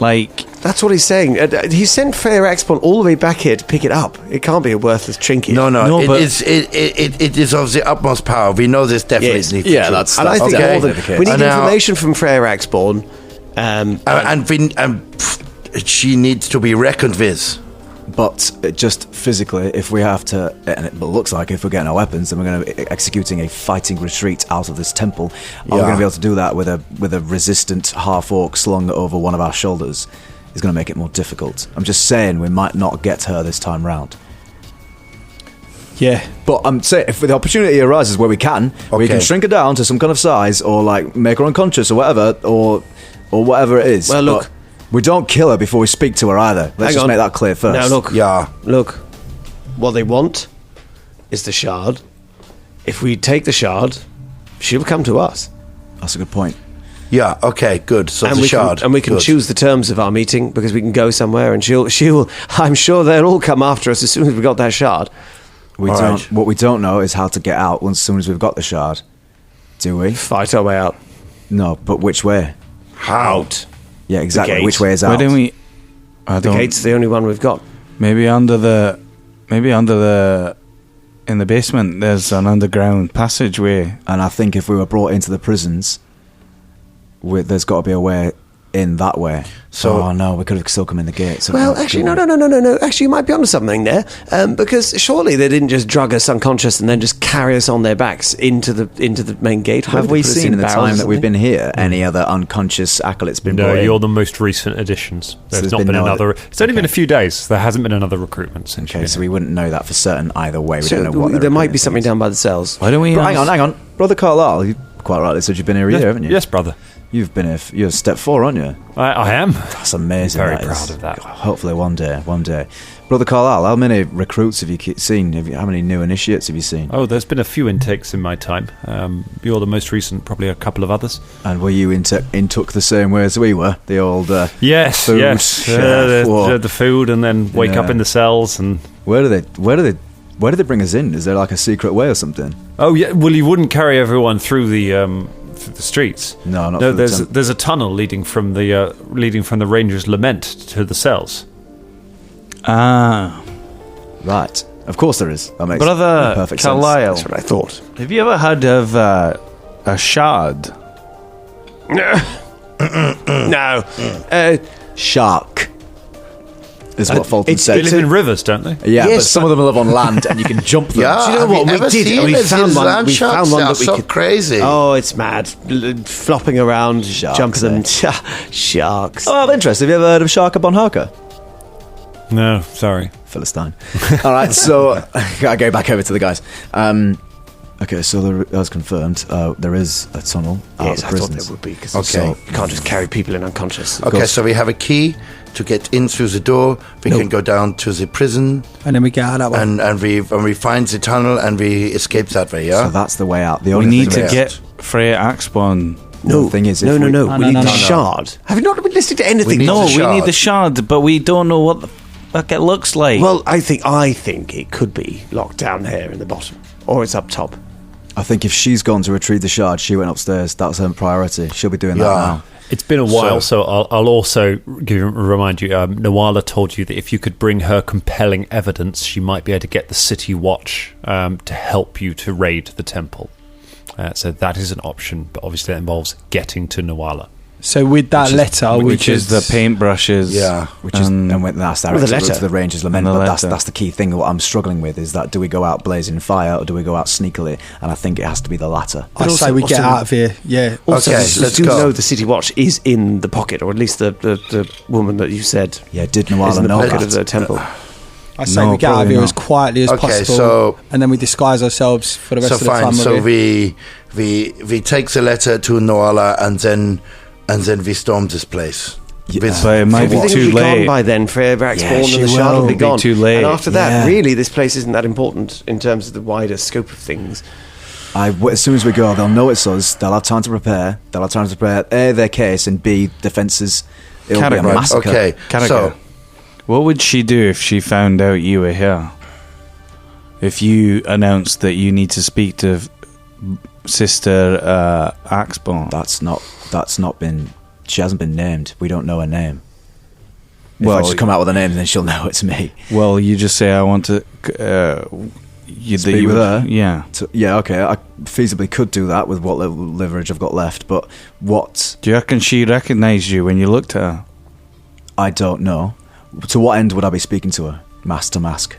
Like, That's what he's saying. He sent Fair Expon all the way back here to pick it up. It can't be a worthless trinket. No, No, but- it is of the utmost power. We know this definitely. Yes. Is Yeah, that's And I think okay. more than we need And now- information from Freyr Axborn. She needs to be reckoned with. But just physically, if we have to, and it looks like if we're getting our weapons, then we're going to be executing a fighting retreat out of this temple. Are we going to be able to do that with a resistant half orc slung over one of our shoulders? Is going to make it more difficult. I'm just saying we might not get her this time round. yeah. But I'm saying if the opportunity arises where we can Okay. shrink her down to some kind of size, or like make her unconscious, or whatever, or whatever it is. Well, look, We don't kill her before we speak to her either. Let's Hang just on. make that clear first. Now look. Yeah. Look. What they want is the shard. If we take the shard, she'll come to us. That's a good point. Yeah, okay, good. So the shard. And we can Good. choose the terms of our meeting because we can go somewhere and she'll I'm sure they'll all come after us as soon as we got that shard. What we don't know is how to get out as soon as we've got the shard. Do we? Fight our way out. No, but which way? Out. Yeah, exactly. gate. Which way is Why out? don't we? I The don't. gate's the only one we've got. Maybe under the in the basement. There's an underground passageway. And I think if we were brought into the prisons, there's got to be a way in that way. So- oh no, we could have still come in the gate. So Well, actually, no. Actually, you might be onto something there, because surely they didn't just drug us unconscious and then just carry us on their backs into the main gate. Have we seen in the barrels time or that we've something? been here any other unconscious acolytes been No, brought in? you're the most recent additions. There's there's not been been no another. other- It's only been a few days. There hasn't been another recruitment since. Okay, you've so been we wouldn't know that for certain either way. We So don't know what there might be recruiting something is. down by the cells. Why don't we? Hang on. Brother Carlisle, you quite rightly said you've been here a here. year, haven't you? Yes, brother. You've been here, you're step 4, aren't you? I am. That's amazing. Very that is. proud of that. Hopefully one day. Brother Carlisle, how many recruits have you seen? How many new initiates have you seen? Oh, there's been a few intakes in my time. You're the most recent, probably a couple of others. And were you intook the same way as we were? The old Yes, food, yes. whoa. The food, and then wake up Yeah. in the cells, and Where do they bring us in? Is there like a secret way or something? oh yeah. Well, you wouldn't carry everyone through the streets. No, not through the temple. There's a tunnel leading from the Ranger's Lament to the cells. Ah, Right. Of course there is. That makes brother perfect sense. Carlisle. That's what I thought. Have you ever heard of a shard? No. Shark is what Fulton it's- said. They live in rivers, don't they? Yeah, Yes, but some of them live on land and you can jump them. Yeah, Do you know have what? you We ever did. seen We it? found These one. land We sharks found one are that we so could- crazy. Oh, it's mad. Flopping around, Sharks, jumping them. eh? Sharks. Oh, of interest. Have you ever heard of Shark upon Harker? No, sorry. Philistine. All right, so I go back over to the guys. Okay, so as confirmed, there is a tunnel out Yes, of I the thought prisons. there would be. Because Okay. you can't just carry people in unconscious. Okay, so we have a key to get in through the door. We can go down to the prison, And then we get out that way. and we find the tunnel and we escape that way. Yeah. So that's the way out. The We only need thing to is- get Freya Axbon. The thing is, if no. we- We no, need no, the no. shard. Have you not been listening to anything? need No, the we need shard. the shard, but we don't know what the fuck it looks like. Well, I think it could be locked down here in the bottom, or it's up top. I think if she's gone to retrieve the shard, she went upstairs. That's her priority. She'll be doing that Yeah. now. It's been a while, so I'll also remind you. Nawala told you that if you could bring her compelling evidence, she might be able to get the City Watch to help you to raid the temple. So that is an option, but obviously that involves getting to Nawala. So with that letter, which is the paintbrushes. Yeah. Which is and when that's the directed letter. to the Rangers Lament. And the But letter. that's the key thing. What I'm struggling with is that do we go out blazing fire or do we go out sneakily? And I think it has to be the latter. I also- say we get also- out of here. Yeah. Also, Okay, you let's do go. know the City Watch is in the pocket, or at least the woman that you said Yeah, did is in Nawala the know pocket that? of the temple. I say No, we get out of probably here not. as quietly as Okay, possible, so- and then we disguise ourselves for the rest So of the fine. time. So we're here. we take the letter to Noala and then we storm this place. With- But it might be Everything too will be gone late. by then. Freya Vaxborn Yeah, and she the shard will will be be gone. too late. And after that, Yeah. really, this place isn't that important in terms of the wider scope of things. As soon as we go, they'll know it's us. They'll have time to prepare. They'll have time to prepare A, their case, and B, defences. It'll be a Category. massacre. Okay, so What would she do if she found out you were here? If you announced that you need to speak to Sister Axbone? That's not been. She hasn't been named. We don't know her name. If Well, I just come out with a name, then she'll know it's me. Well, you just say I want to. Speak with her? Yeah. So, yeah, okay. I feasibly could do that with what little leverage I've got left, but what Do you reckon she recognised you when you looked at her? I don't know. To what end would I be speaking to her? Mask to mask.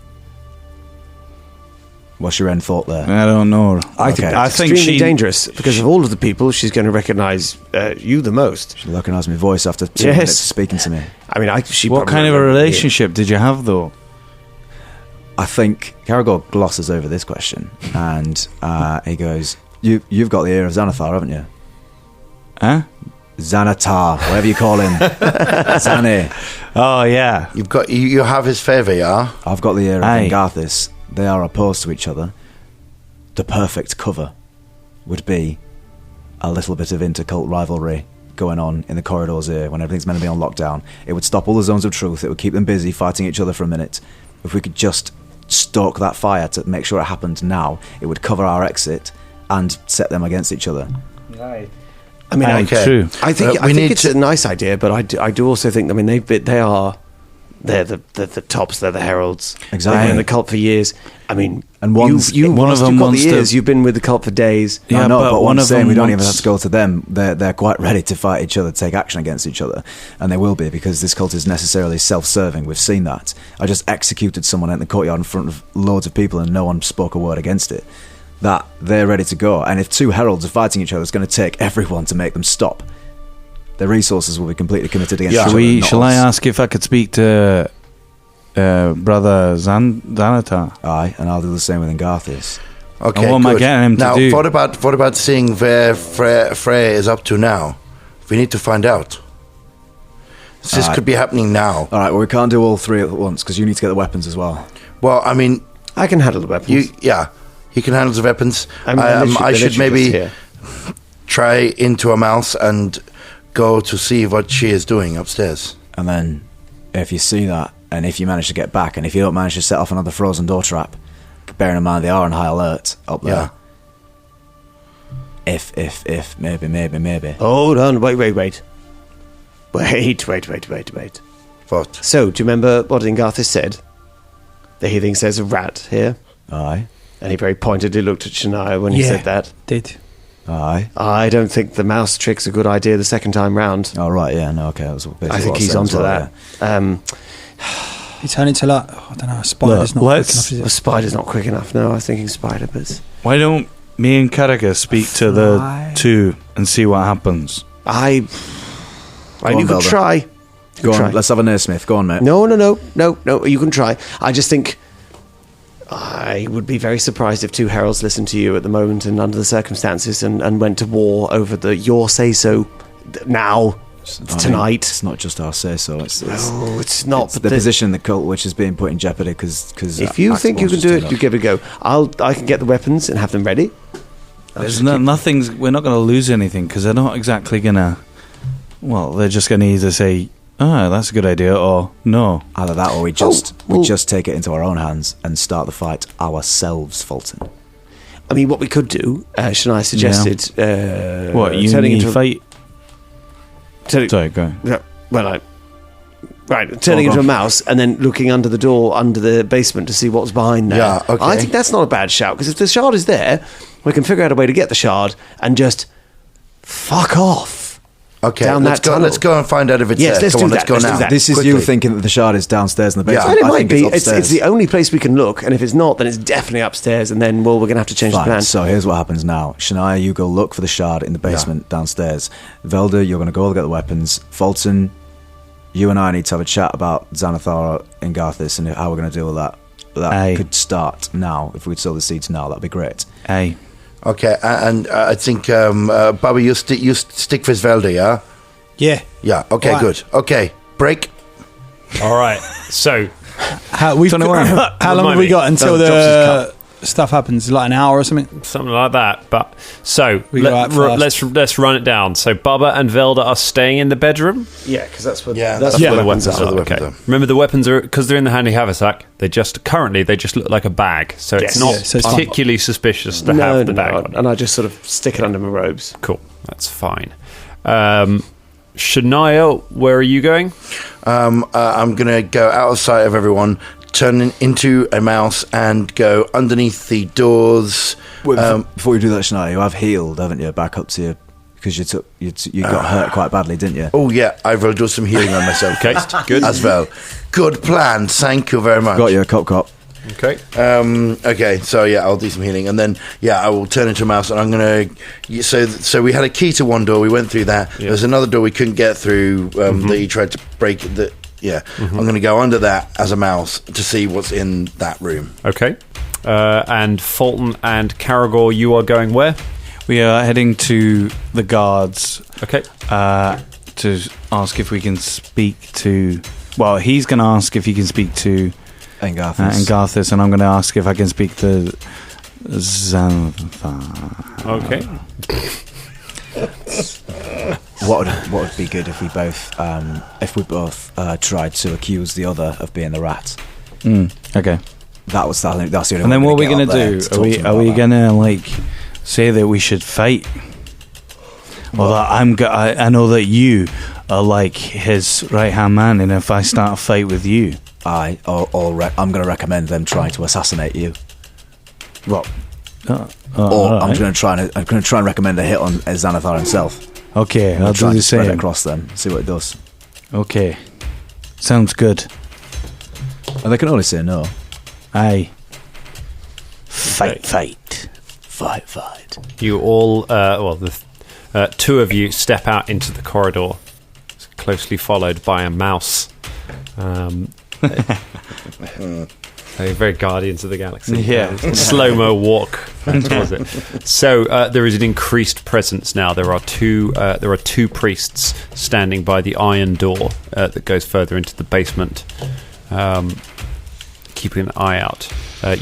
What's your end thought there? I don't know. I think Okay. that's I think extremely she- dangerous because of all of the people, she's going to recognise you the most. She recognised my voice after 2 Yes. minutes of speaking to me. I mean, she. What probably kind of a remembered me. relationship did you have, though? I think Caragor glosses over this question, and he goes, "You've got the ear of Xanathar, haven't you?" Huh? Xanatar, whatever you call him. Xani. Oh, yeah. You have his favour, yeah? I've got the ear of Aye. Garthis. They are opposed to each other. The perfect cover would be a little bit of intercult rivalry going on in the corridors here when everything's meant to be on lockdown. It would stop all the zones of truth. It would keep them busy fighting each other for a minute. If we could just stoke that fire to make sure it happened now, it would cover our exit and set them against each other. Right. I mean, True. I think it's a nice idea, but I do also think. I mean, they're the tops. They're the heralds. Exactly. They've been in the cult for years. I mean, And one of them got wants the to- ears. You've been with the cult for days. Yeah, I know, but but one one of saying them we don't even wants- have to go to them. They're quite ready to fight each other, take action against each other, and they will be because this cult is necessarily self-serving. We've seen that. I just executed someone in the courtyard in front of loads of people, and no one spoke a word against it. That they're ready to go, and if two heralds are fighting each other, it's going to take everyone to make them stop. Their resources will be completely committed against each other. Shall I ask if I could speak to Brother Xanatar? Aye, and I'll do the same with Ngarthis. Okay, And what am I good. getting him to now, do? what about seeing where Frey is up to now? We need to find out. This Alright. could be happening now. All right, well, we can't do all three at once because you need to get the weapons as well. Well, I mean, I can handle the weapons. he can handle the weapons. I should maybe try into a mouse and go to see what she is doing upstairs. And then, if you see that, and if you manage to get back, and if you don't manage to set off another frozen door trap, bearing in mind they are on high alert up there. If, maybe. Hold on, wait. What? So, do you remember what Ingarthis said? That he thinks there's a rat here, Aye, and he very pointedly looked at Shania when he Yeah. said that. Did. aye. I don't think the mouse trick's a good idea the second time round. Oh, right, yeah, no, okay. That was basically I think what he's said onto as well, that. He turned into like, I don't know, a spider's not quick let's- enough, is The it? spider's not quick enough. No, I was thinking spider, but Why don't me and Karaka speak to the two and see what happens? you on, could Velda. try. You Go could on, try. let's have a Naismith. Go on, mate. No, you can try. I just think I would be very surprised if two heralds listened to you at the moment and under the circumstances and went to war over your say-so now, I mean, tonight. it's not just our say-so. It's No, it's not. it's but the position in the cult which is being put in jeopardy because if you think you can do it, you give it a go. I can get the weapons and have them ready. There's nothing's. We're not going to lose anything because they're not exactly going to. Well, they're just going to either say, that's a good idea," or "No." Either that, or we just take it into our own hands and start the fight ourselves, Fulton. I mean, what we could do, Shania suggested. What you turning need into fight? turning- Sorry, go on. Yeah, well, turning into a mouse and then looking under the door, under the basement to see what's behind there. Yeah, okay. I think that's not a bad shout because if the shard is there, we can figure out a way to get the shard and just fuck off. Okay, Down let's that go. tunnel. Let's go and find out if it's Yes, there. let's Come do on, that, let's go let's do now. that. This is Quickly. you thinking that the shard is downstairs in the basement. And it I might think be. It's It's upstairs. the only place we can look, and if it's not, then it's definitely upstairs. And then, we're going to have to change the Fine. plan. So here's what happens now. Shania, you go look for the shard in the basement downstairs. Velda, you're going to go get the weapons. Fulton, you and I need to have a chat about Xanathar and Garthis and how we're going to deal with that. That Aye. could start now. If we'd sow the seeds now, that'd be great. Hey, Okay, and I think Bobby, you stick with Velda, yeah? Yeah. Yeah. Okay, Right. good. Okay, break. All right. So How long Remind have we me. got until Drops the stuff happens? Like an hour or something? something like that. But so We go out fast. let's run it down. So Bubba and Velda are staying in the bedroom. Yeah, because that's what. Yeah, that's that's what where the the weapons weapons are. are. The Okay. weapons Remember, the weapons are because they're in the handy haversack. They just look like a bag, so Yes. it's not Yeah, so it's fine. particularly suspicious to No, have the bag. no, on. and I just sort of stick it under my robes. Cool, that's fine. Shania, where are you going? I'm going to go out of sight of everyone, turn into a mouse, and go underneath the doors. Before you do that, Shania, you have healed, haven't you? Back up to you because you got hurt quite badly, didn't you? Oh, yeah, I will do some healing on myself Okay, good. as well. Good plan. Thank you very much. Got you, cop. Okay. Okay, so yeah, I'll do some healing, and then I will turn into a mouse, and I'm gonna. So we had a key to one door. We went through that. There's another door we couldn't get through that he tried to break. I'm gonna go under that as a mouse to see what's in that room. Okay. And Fulton and Caragor, you are going where? We are heading to the guards. Okay. To ask if we can speak to. Well, he's going to ask if he can speak to Engarthus, and I'm going to ask if I can speak to Xanathar. Okay. What would be good if we both tried to accuse the other of being the rat? Okay. That's the only. And then what are we going to do? Are we going to like say that we should fight? Or that I know that you are like his right hand man, and if I start a fight with you, I'm going to recommend them trying to assassinate you. What? Or I'm going to try and recommend a hit on Xanathar himself. Okay, I'll do the same. Spread it across them, see what it does. Okay, sounds good. And they can only say no. Aye. Fight. You all, the two of you step out into the corridor, closely followed by a mouse. Very Guardians of the Galaxy. Yeah. Slow-mo walk towards it. So there is an increased presence now. There are two priests standing by the iron door that goes further into the basement, keeping an eye out.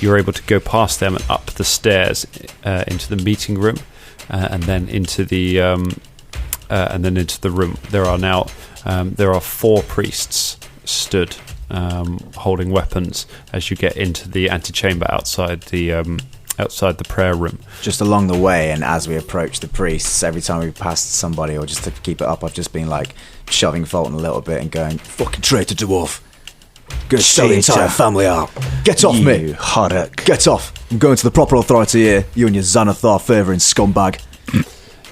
You're able to go past them and up the stairs into the meeting room, and then into the room. There are 4 priests stood, holding weapons as you get into the antechamber outside the prayer room. Just along the way, and as we approach the priests, every time we passed somebody, or just to keep it up, I've just been like shoving Fulton a little bit and going, "Fucking traitor dwarf! Gonna sell the entire family out. Get off me, Harek! Get off! I'm going to the proper authority here. You and your Xanathar favouring scumbag."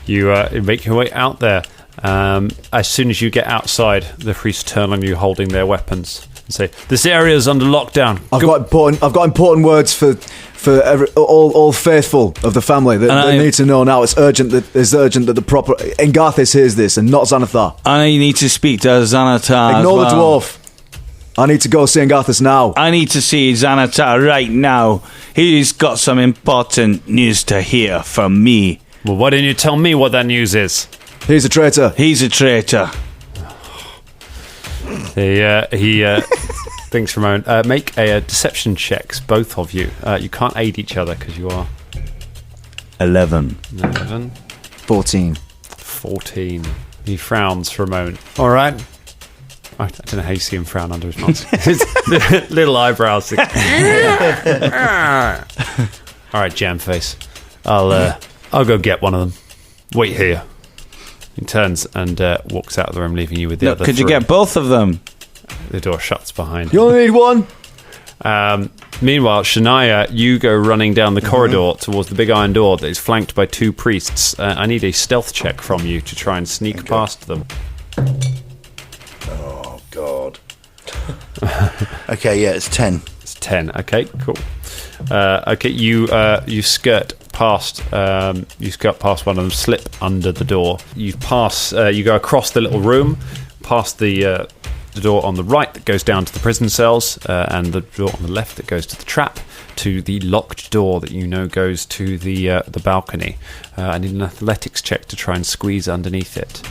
You make your way out there. As soon as you get outside, the priests turn on you, holding their weapons, and say, "This area is under lockdown." I've got important words for all faithful of the family that they need to know now. It's urgent that the proper Engarthus hears this, and not Xanathar. I need to speak to Xanathar. Ignore the dwarf. I need to go see Engarthus now. I need to see Xanathar right now. He's got some important news to hear from me. Well, why didn't you tell me what that news is? He's a traitor. He's a traitor. He thinks for a moment. Make a deception checks, both of you. You can't aid each other because you are 11. 14. He frowns for a moment. All right. I don't know how you see him frown under his mask. His little eyebrows. All right, jam face. I'll go get one of them. Wait here. He turns and walks out of the room, leaving you with the other. Could you get both of them? The door shuts behind you. Only need one. Meanwhile, Shania, you go running down the corridor towards the big iron door that is flanked by 2 priests. I need a stealth check from you to try and sneak past them. Oh, God. Okay, yeah, it's 10. It's 10. Okay, cool. Okay, you skirt past one of them, slip under the door. You go across the little room, past the door on the right that goes down to the prison cells, and the door on the left that goes to the trap, to the locked door that you know goes to the balcony. I need an athletics check to try and squeeze underneath it.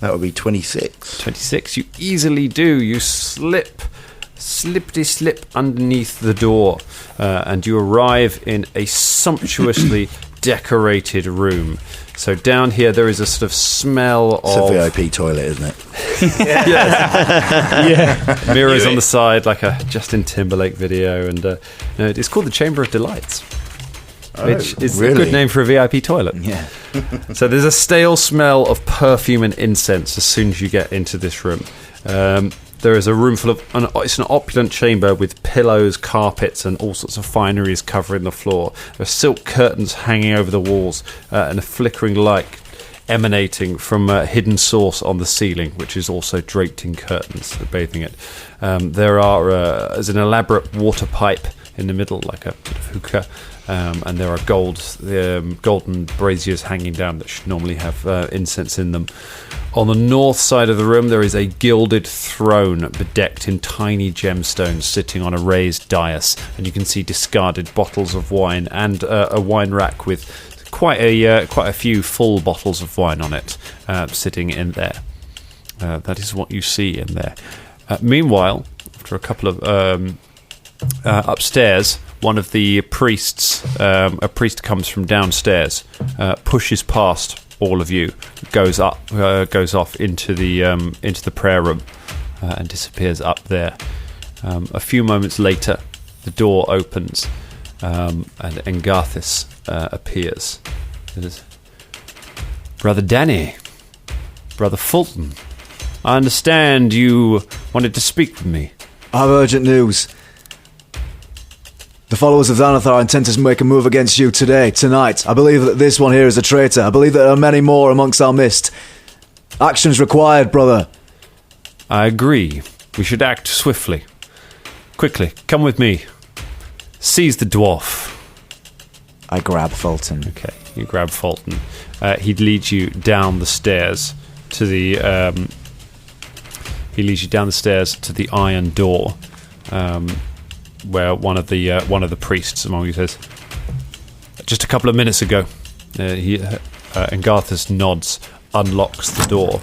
That would be 26. 26. You easily do. You slip underneath the door, and you arrive in a sumptuously decorated room. So down here there is a sort of smell of... It's a VIP toilet, isn't it? Yeah. Mirrors on the side, like a Justin Timberlake video, and it's called the Chamber of Delights, which is a good name for a VIP toilet. Yeah. So there's a stale smell of perfume and incense as soon as you get into this room. There is a room full of... It's an opulent chamber with pillows, carpets, and all sorts of fineries covering the floor. There are silk curtains hanging over the walls, and a flickering light emanating from a hidden source on the ceiling, which is also draped in curtains, bathing it. There's an elaborate water pipe in the middle, like a sort of hookah, and there are golden braziers hanging down that should normally have incense in them. On the north side of the room, there is a gilded throne bedecked in tiny gemstones sitting on a raised dais, and you can see discarded bottles of wine and a wine rack with quite a few full bottles of wine on it, sitting in there. That is what you see in there. Meanwhile, after a couple of upstairs, one of the priests, a priest comes from downstairs, pushes past all of you, goes off into the prayer room, and disappears up there. A few moments later, the door opens, and Engarthus appears. It is, Brother Danny, Brother Fulton, I understand you wanted to speak with me. I have urgent news. The followers of Xanathar intend to make a move against you tonight. I believe that this one here is a traitor. I believe that there are many more amongst our midst. Actions required, brother. I agree. We should act swiftly. Quickly, come with me. Seize the dwarf. I grab Fulton. Okay, you grab Fulton. He'd lead you down the stairs to the. He leads you down the stairs to the iron door, where one of the priests among you says, "Just a couple of minutes ago." Engarthus nods, unlocks the door,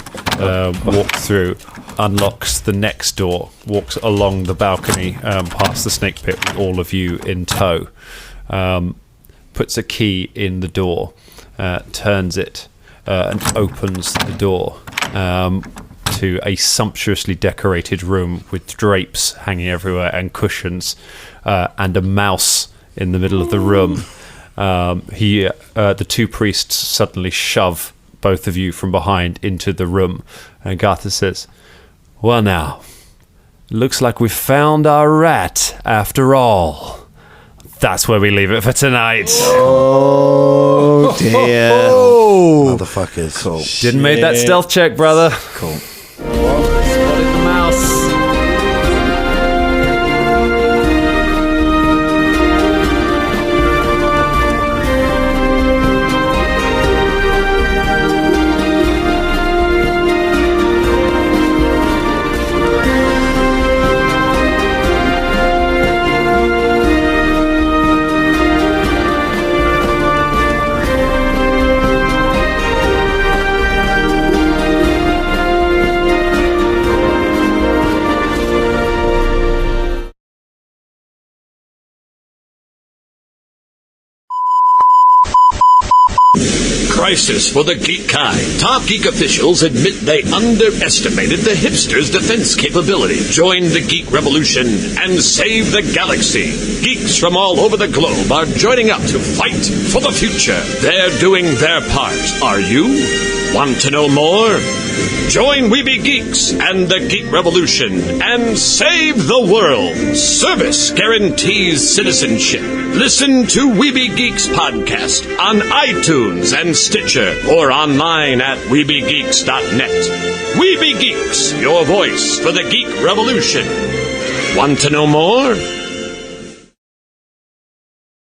walks through, unlocks the next door, walks along the balcony, past the snake pit with all of you in tow, puts a key in the door, turns it, and opens the door to a sumptuously decorated room with drapes hanging everywhere and cushions, and a mouse in the middle of the room. The two priests suddenly shove both of you from behind into the room, and Garthus says, "Well now, looks like we found our rat after all. That's where we leave it for tonight." Oh dear. Motherfuckers. Cool. Didn't make that stealth check, brother. Cool. Spotted the mouse. Crisis for the geek kind. Top geek officials admit they underestimated the hipsters' defense capability. Join the geek revolution and save the galaxy. Geeks from all over the globe are joining up to fight for the future. They're doing their part. Are you? Want to know more? Join Weeby Geeks and the Geek Revolution and save the world. Service guarantees citizenship. Listen to Weeby Geeks podcast on iTunes and Stitcher or online at weebygeeks.net. Weeby Geeks, your voice for the Geek Revolution. Want to know more?